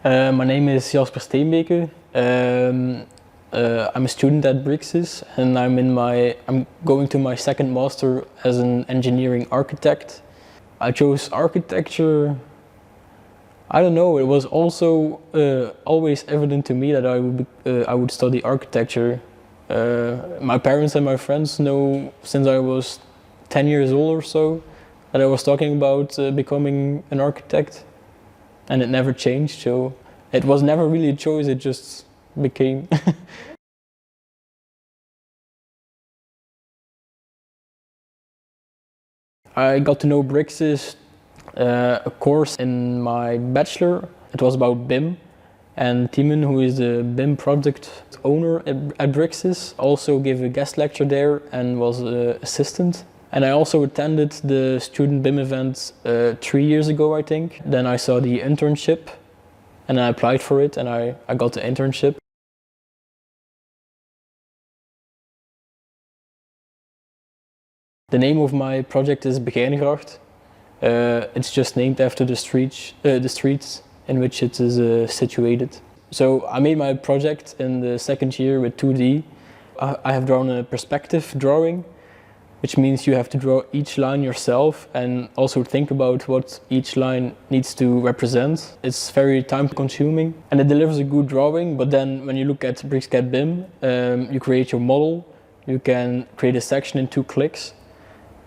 My name is Jasper Steenbeke. I'm a student at BricsCAD and I'm going to my second master as an engineering architect. I chose architecture. I don't know. It was also always evident to me that I would study architecture. My parents and my friends know since I was 10 years old or so that I was talking about becoming an architect, and it never changed. So it was never really a choice. It just became. I got to know BricsCAD, a course in my bachelor. It was about BIM, and Timon, who is the BIM project owner at BricsCAD, also gave a guest lecture there and was an assistant. And I also attended the student BIM event 3 years ago, I think. Then I saw the internship and I applied for it and I got the internship. The name of my project is BricsCAD. It's just named after the streets in which it is situated. So I made my project in the second year with 2D. I have drawn a perspective drawing, which means you have to draw each line yourself and also think about what each line needs to represent. It's very time consuming and it delivers a good drawing, but then when you look at BricsCAD BIM, you create your model, you can create a section in 2 clicks.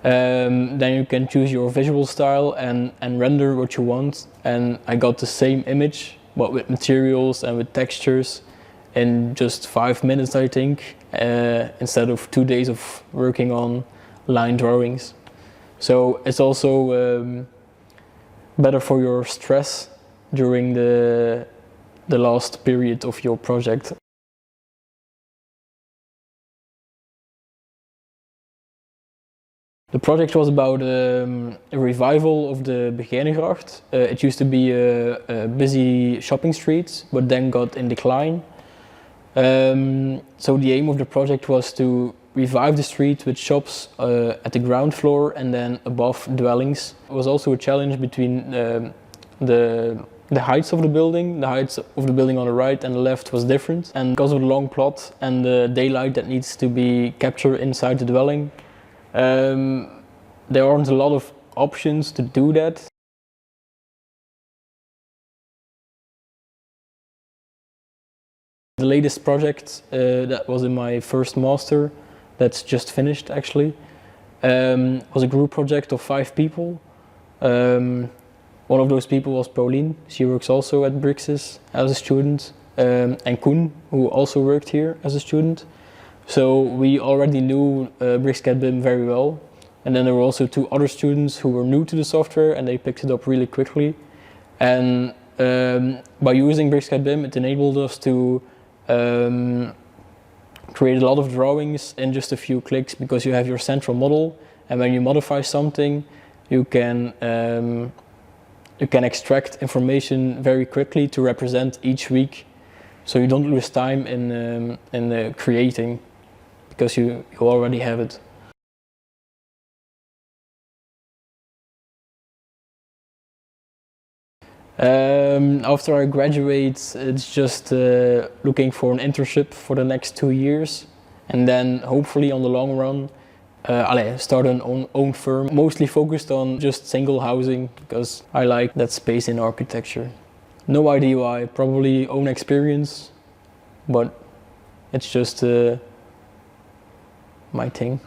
Then you can choose your visual style and render what you want. And I got the same image, but with materials and with textures in just 5 minutes, I think, instead of 2 days of working on line drawings. So it's also better for your stress during the last period of your project. The project was about a revival of the BricsCAD. It used to be a busy shopping street, but then got in decline. So the aim of the project was to revive the street with shops at the ground floor and then above dwellings. It was also a challenge between the heights of the building. The heights of the building on the right and the left was different. And because of the long plot and the daylight that needs to be captured inside the dwelling, there aren't a lot of options to do that. The latest project that was in my first master, that's just finished actually, was a group project of 5 people. One of those people was Pauline. She works also at BricsCAD as a student, and Koen, who also worked here as a student. So we already knew BricsCAD BIM very well. And then there were also 2 other students who were new to the software and they picked it up really quickly. And by using BricsCAD BIM, it enabled us to create a lot of drawings in just a few clicks, because you have your central model, and when you modify something, you can extract information very quickly to represent each week, so you don't lose time in creating, because you already have it. After I graduate, it's just looking for an internship for the next 2 years, and then hopefully on the long run start an own firm, mostly focused on just single housing, because I like that space in architecture. No idea why, probably own experience, but it's just my thing.